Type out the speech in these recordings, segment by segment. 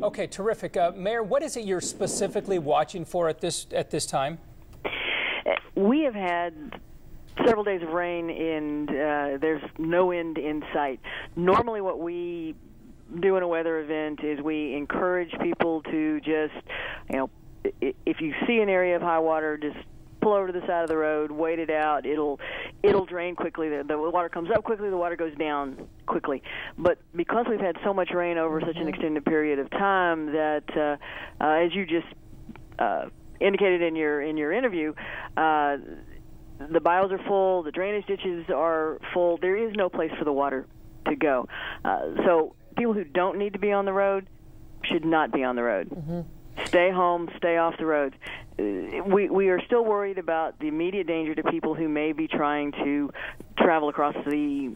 Okay, terrific. Mayor, what is it you're specifically watching for at this time? We have had several days of rain, and there's no end in sight. Normally what we do in a weather event is we encourage people to just, if you see an area of high water, just pull over to the side of the road, wait it out. It'll drain quickly. The water comes up quickly, the water goes down quickly. But because we've had so much rain over such an extended period of time that, as you just indicated in your interview, the bios are full, the drainage ditches are full. There is no place for the water to go. So people who don't need to be on the road should not be on the road. Stay home, stay off the road. We are still worried about the immediate danger to people who may be trying to travel across the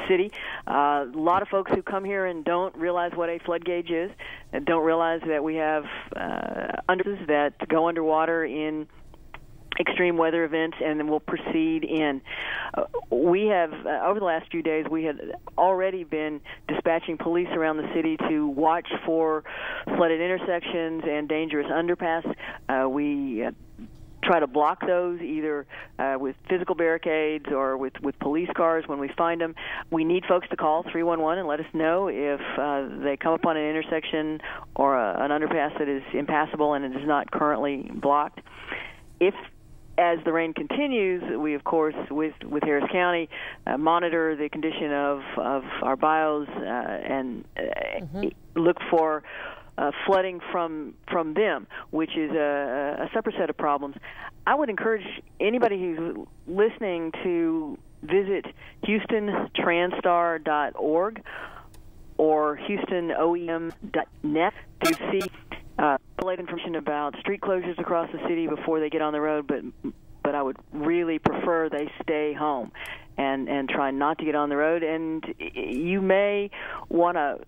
city. A lot of folks who come here and don't realize what a flood gauge is, and don't realize that we have underpasses that go underwater in extreme weather events and then will proceed in. We have, over the last few days, we had already been dispatching police around the city to watch for flooded intersections and dangerous underpass. We try to block those either with physical barricades or with police cars when we find them. We need folks to call 311 and let us know if they come upon an intersection or an underpass that is impassable and it is not currently blocked. If as the rain continues, we, of course, with Harris County, monitor the condition of our bios and look for flooding from them, which is a separate set of problems. I would encourage anybody who's listening to visit HoustonTranstar.org or HoustonOEM.net to see information about street closures across the city before they get on the road, but I would really prefer they stay home and try not to get on the road. And you may want to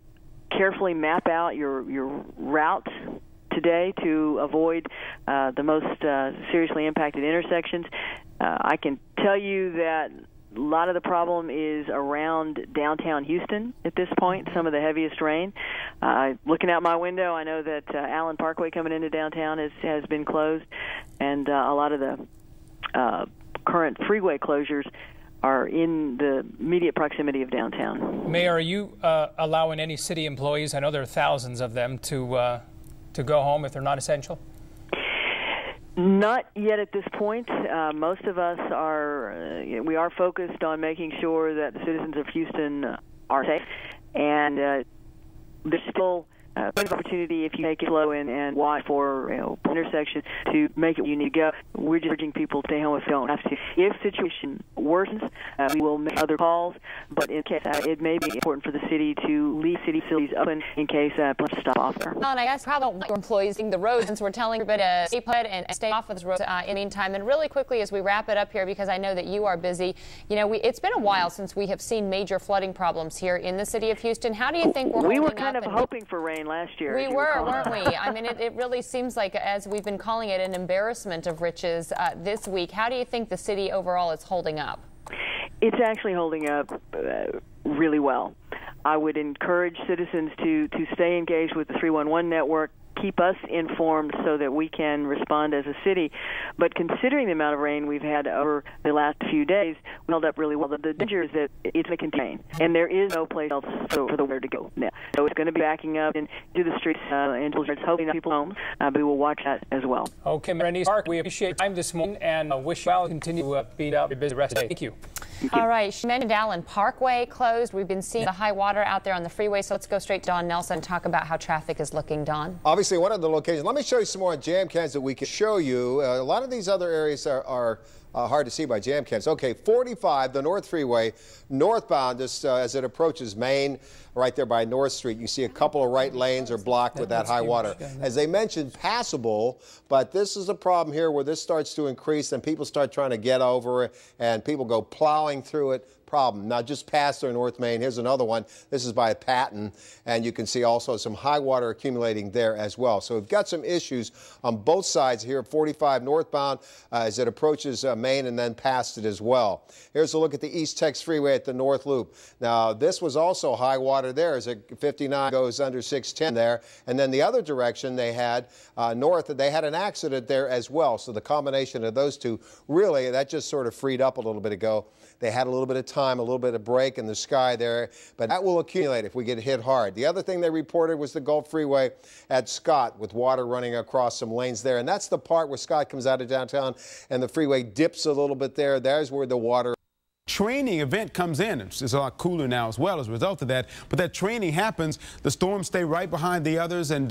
carefully map out your route today to avoid the most seriously impacted intersections. I can tell you that a lot of the problem is around downtown Houston at this point, some of the heaviest rain. Looking out my window, I know that Allen Parkway coming into downtown has been closed, and a lot of the current freeway closures are in the immediate proximity of downtown. Mayor, are you allowing any city employees, I know there are thousands of them, to go home if they're not essential? Not yet at this point. Most of us we are focused on making sure that the citizens of Houston are safe, and there's still plenty of opportunity if you take it slow and watch for intersections to make it where you need to go. We're just urging people to stay home if they don't have to. If the situation worsens, we will make other calls, but in case it may be important for the city to leave city facilities open in case plans to stop off there. Well, and I guess probably employees in the roads, since we're telling everybody to stay put and stay off of the roads in the meantime. And really quickly, as we wrap it up here, because I know that you are busy, it's been a while since we have seen major flooding problems here in the city of Houston. How do you think we were kind of hoping for rain last year? We were, weren't we? I mean, it really seems like, as we've been calling it, an embarrassment of riches this week. How do you think the city overall is holding up? It's actually holding up really well. I would encourage citizens to stay engaged with the 311 network, keep us informed so that we can respond as a city. But considering the amount of rain we've had over the last few days, we held up really well. The danger is that it's going to contain, and there is no place else for the water to go now. So it's going to be backing up into the streets and it's hoping that people's homes, but we will watch that as well. Okay, Mayor Park, we appreciate your time this morning and wish you well. Continue being out your busy rest of the day. Thank you. All right, she mentioned Allen Parkway closed. We've been seeing the high water out there on the freeway, so let's go straight to Don Nelson and talk about how traffic is looking. Don? Obviously, one of the locations. Let me show you some more jam cans that we can show you. A lot of these other areas are hard to see by jam cans. Okay, 45, the North Freeway, northbound, just as it approaches Main, right there by North Street. You see a couple of right lanes are blocked with that high water. As they mentioned, passable, but this is a problem here where this starts to increase and people start trying to get over it and people go plowing through it. problem. Now, just past their North Main, here's another one. This is by Patton, and you can see also some high water accumulating there as well. So we've got some issues on both sides here, 45 northbound as it approaches Maine and then past it as well. Here's a look at the East Tex Freeway at the North Loop. Now, this was also high water there as 59 goes under 610 there. And then the other direction they had north, they had an accident there as well. So the combination of those two, really, that just sort of freed up a little bit ago. They had a little bit of time, a little bit of break in the sky there, but that will accumulate if we get hit hard. The other thing they reported was the Gulf Freeway at Scott with water running across some lanes there. And that's the part where Scott comes out of downtown and the freeway dips a little bit there. There's where the water training event comes in. It's a lot cooler now as well as a result of that. But that training happens, the storms stay right behind the others, and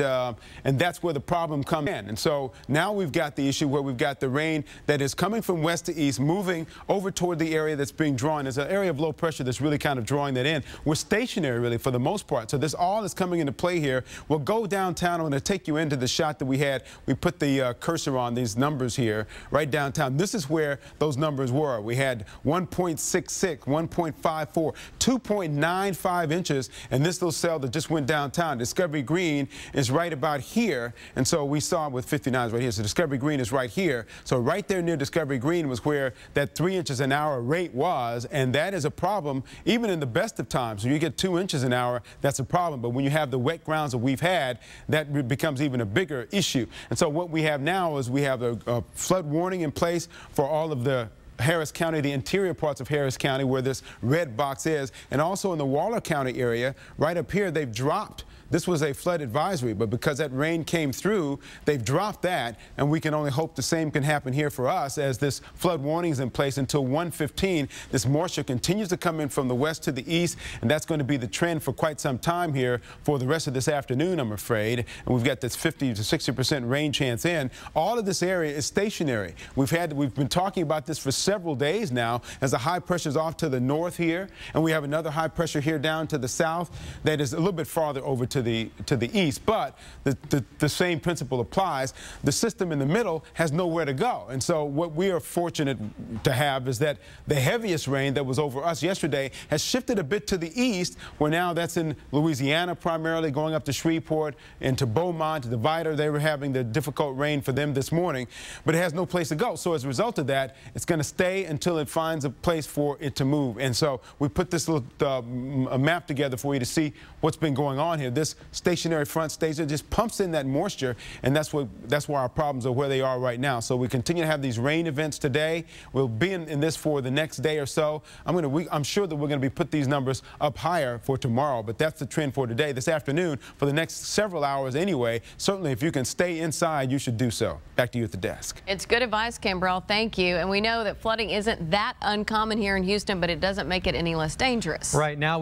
that's where the problem comes in. And so now we've got the issue where we've got the rain that is coming from west to east, moving over toward the area that's being drawn. There's an area of low pressure that's really kind of drawing that in. We're stationary really for the most part. So this all is coming into play here. We'll go downtown. I'm going to take you into the shot that we had. We put the cursor on these numbers here right downtown. This is where those numbers were. We had 1.66, 1.54, 2.95 inches, and this little cell that just went downtown, Discovery Green, is right about here. And so we saw with 59 right here. So Discovery Green is right here. So right there near Discovery Green was where that 3 inches an hour rate was, and that is a problem even in the best of times. When you get 2 inches an hour, that's a problem. But when you have the wet grounds that we've had, that becomes even a bigger issue. And so what we have now is we have a flood warning in place for all of the Harris County, the interior parts of Harris County where this red box is, and also in the Waller County area right up here they've dropped. This was a flood advisory, but because that rain came through, they've dropped that, and we can only hope the same can happen here for us as this flood warning is in place until 1:15. This moisture continues to come in from the west to the east, and that's going to be the trend for quite some time here for the rest of this afternoon, I'm afraid. And we've got this 50 to 60% rain chance in. All of this area is stationary. We've been talking about this for several days now as the high pressure is off to the north here, and we have another high pressure here down to the south that is a little bit farther over to the east, but the same principle applies. The system in the middle has nowhere to go, and so what we are fortunate to have is that the heaviest rain that was over us yesterday has shifted a bit to the east, where now that's in Louisiana primarily, going up to Shreveport and to Beaumont, to the Vidor. They were having the difficult rain for them this morning, but it has no place to go. So as a result of that, it's going to stay until it finds a place for it to move. And so we put this little a map together for you to see what's been going on here. This stationary front stays there, just pumps in that moisture, and that's why our problems are where they are right now. So we continue to have these rain events today. We'll be in this for the next day or so. I'm sure that we're going to be put these numbers up higher for tomorrow, but that's the trend for today. This afternoon, for the next several hours anyway, certainly if you can stay inside, you should do so. Back to you at the desk. It's good advice, Kimbrell. Thank you. And we know that flooding isn't that uncommon here in Houston, but it doesn't make it any less dangerous. Right now,